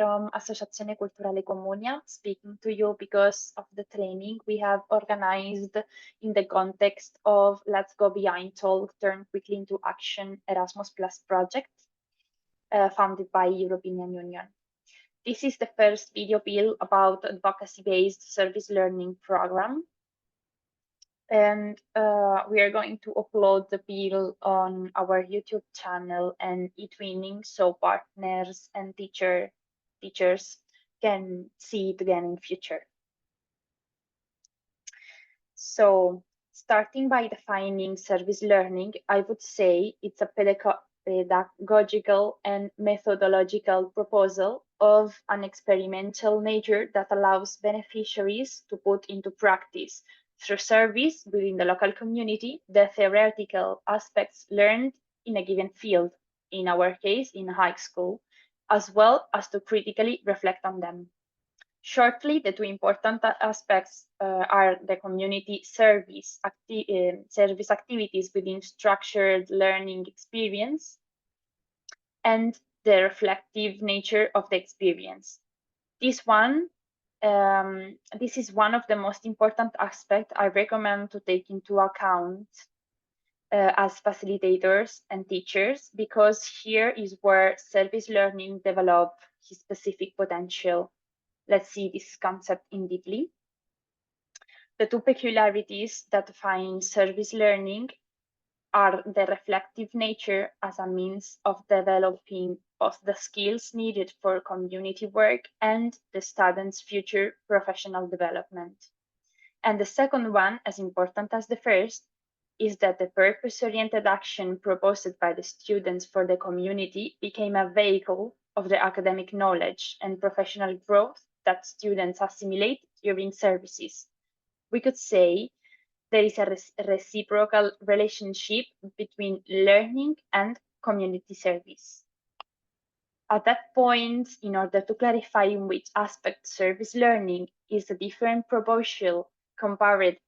from Associazione Culturale Comunia, speaking to you because of the training we have organized in the context of Let's Go Behind Talk, Turn Quickly into Action Erasmus Plus project, funded by European Union. This is the first video bill about advocacy-based service learning program. And we are going to upload the bill on our YouTube channel and eTwinning, so partners and teachers can see it again in future. So starting by defining service learning, I would say it's a pedagogical and methodological proposal of an experimental nature that allows beneficiaries to put into practice through service within the local community the theoretical aspects learned in a given field, in our case, in high school, as well as to critically reflect on them. Shortly, the two important aspects are the community service activities within structured learning experience and the reflective nature of the experience. This is one of the most important aspects I recommend to take into account as facilitators and teachers, because here is where service learning develops its specific potential. Let's see this concept in deeply. The two peculiarities that define service learning are the reflective nature as a means of developing both the skills needed for community work and the student's future professional development. And the second one, as important as the first, is that the purpose-oriented action proposed by the students for the community became a vehicle of the academic knowledge and professional growth that students assimilate during services. We could say there is a reciprocal relationship between learning and community service. At that point, in order to clarify in which aspect service learning is a different proposal compared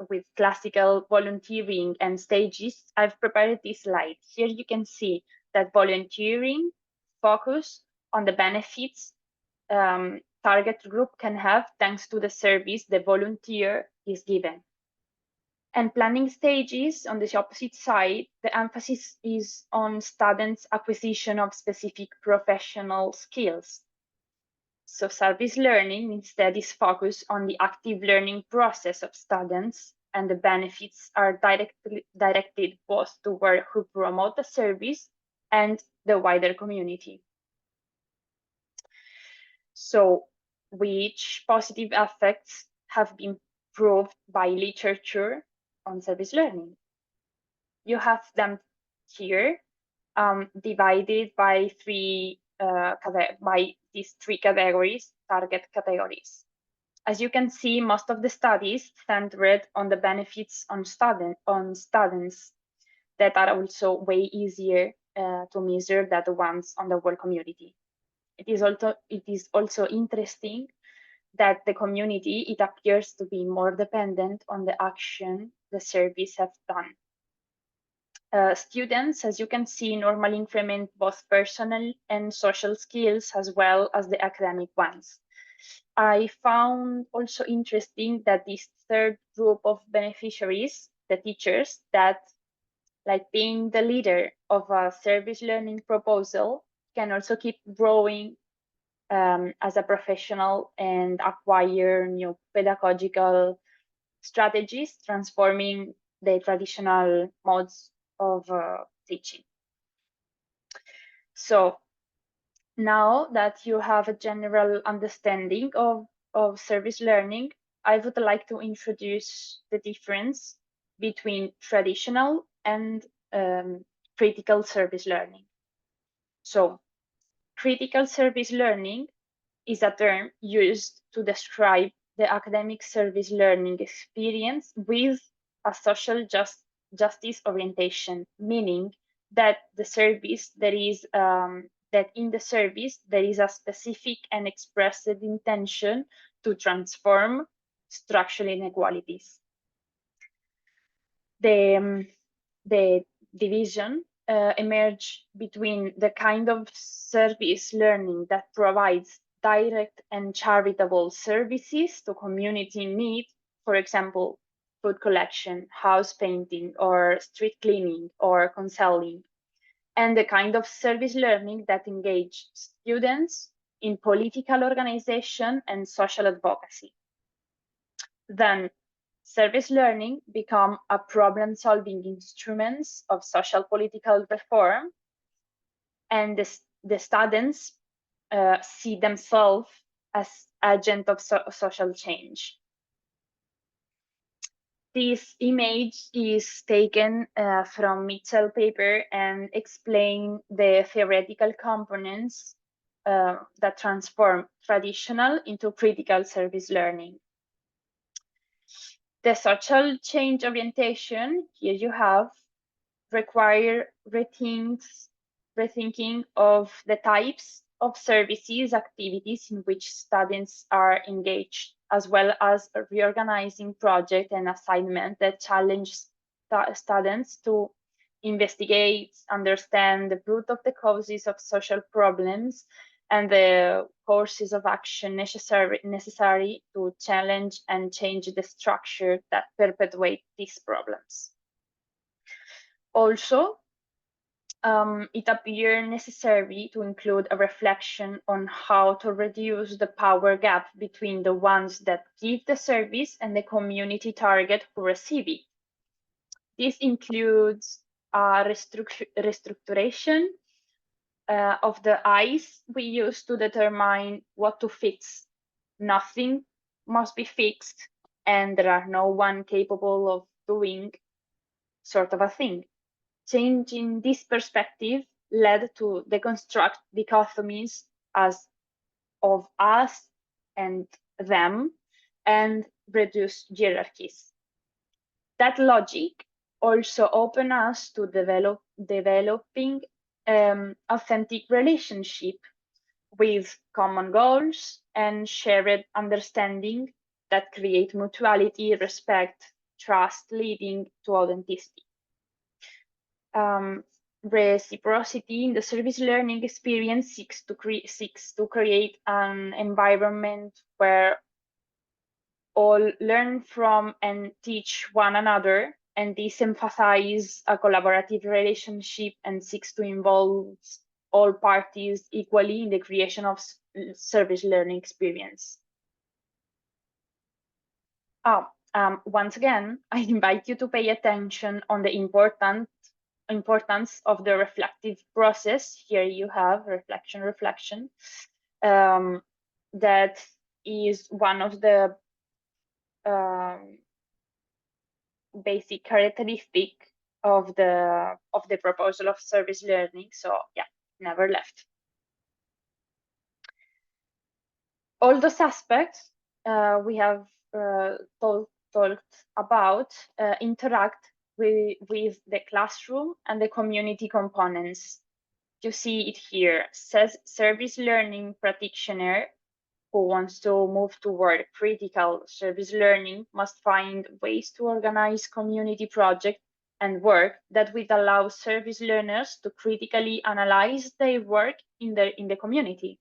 with classical volunteering and stages, I've prepared this slide. Here you can see that volunteering focus on the benefits target group can have thanks to the service the volunteer is given. And planning stages, on the opposite side, the emphasis is on students' acquisition of specific professional skills. So service learning instead is focused on the active learning process of students, and the benefits are directed both toward who promote the service and the wider community. So which positive effects have been proved by literature on service learning? You have them here, divided by these three categories, target categories. As you can see, most of the studies centered on the benefits on students that are also way easier to measure than the ones on the whole community. It is also interesting that the community, it appears to be more dependent on the action the service have done. Students, as you can see, normally increment both personal and social skills as well as the academic ones. I found also interesting that this third group of beneficiaries, the teachers, that like being the leader of a service learning proposal can also keep growing as a professional and acquire new pedagogical strategies, transforming the traditional modes of teaching. So now that you have a general understanding of service learning, I would like to introduce the difference between traditional and critical service learning. So critical service learning is a term used to describe the academic service learning experience with a social justice orientation, meaning that the service in the service there is a specific and expressed intention to transform structural inequalities. The division emerge between the kind of service learning that provides direct and charitable services to community in need, for example, food collection, house painting, or street cleaning, or counseling, and the kind of service learning that engage students in political organization and social advocacy. Then service learning become a problem-solving instruments of social political reform, and the students see themselves as agent of social change. This image is taken from Mitchell paper and explain the theoretical components that transform traditional into critical service learning. The social change orientation, here you have, require rethinking of the types of services, activities in which students are engaged, as well as reorganizing project and assignment that challenge students to investigate, understand the root of the causes of social problems, and the courses of action necessary to challenge and change the structure that perpetuate these problems. Also, it appeared necessary to include a reflection on how to reduce the power gap between the ones that give the service and the community target who receive it. This includes a restructuration of the eyes we use to determine what to fix. Nothing must be fixed, and there are no one capable of doing sort of a thing. Changing this perspective led to deconstruct dichotomies as of us and them, and reduce hierarchies. That logic also opened us to developing authentic relationship with common goals and shared understanding that create mutuality, respect, trust, leading to authenticity. Reciprocity in the service learning experience seeks to create an environment where all learn from and teach one another, and this emphasizes a collaborative relationship and seeks to involve all parties equally in the creation of service learning experience. Once again, I invite you to pay attention on the importance of the reflective process. Here you have reflection. That is one of the basic characteristic of the proposal of service learning. So yeah, never left. All those aspects we have talked about interact with the classroom and the community components. You see it here. Says service learning practitioner who wants to move toward critical service learning must find ways to organize community projects and work that would allow service learners to critically analyze their work in the community.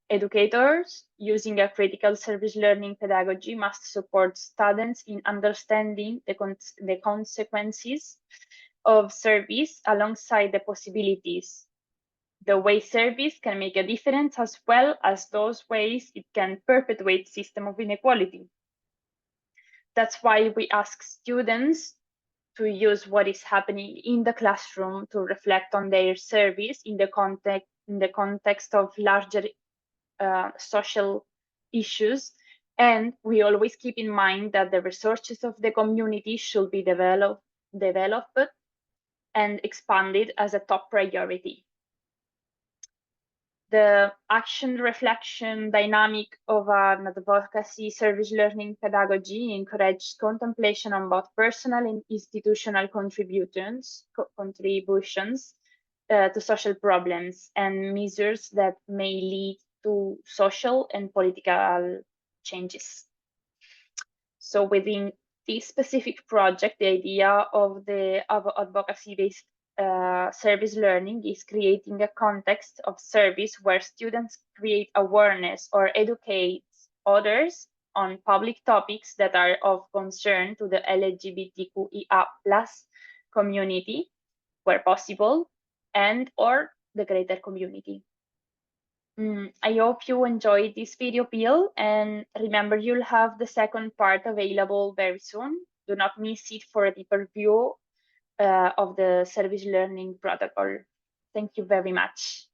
Educators using a critical service learning pedagogy must support students in understanding the consequences of service alongside the possibilities. The way service can make a difference, as well as those ways it can perpetuate system of inequality. That's why we ask students to use what is happening in the classroom to reflect on their service in the context of larger social issues. And we always keep in mind that the resources of the community should be developed and expanded as a top priority. The action reflection dynamic of an advocacy service learning pedagogy encourages contemplation on both personal and institutional contributions to social problems and measures that may lead to social and political changes. So within this specific project, the idea of advocacy-based service learning is creating a context of service where students create awareness or educate others on public topics that are of concern to the LGBTQIA+ community, where possible, and or the greater community. I hope you enjoyed this video, Peel, and remember you'll have the second part available very soon. Do not miss it for a deeper view of the service learning protocol. Thank you very much.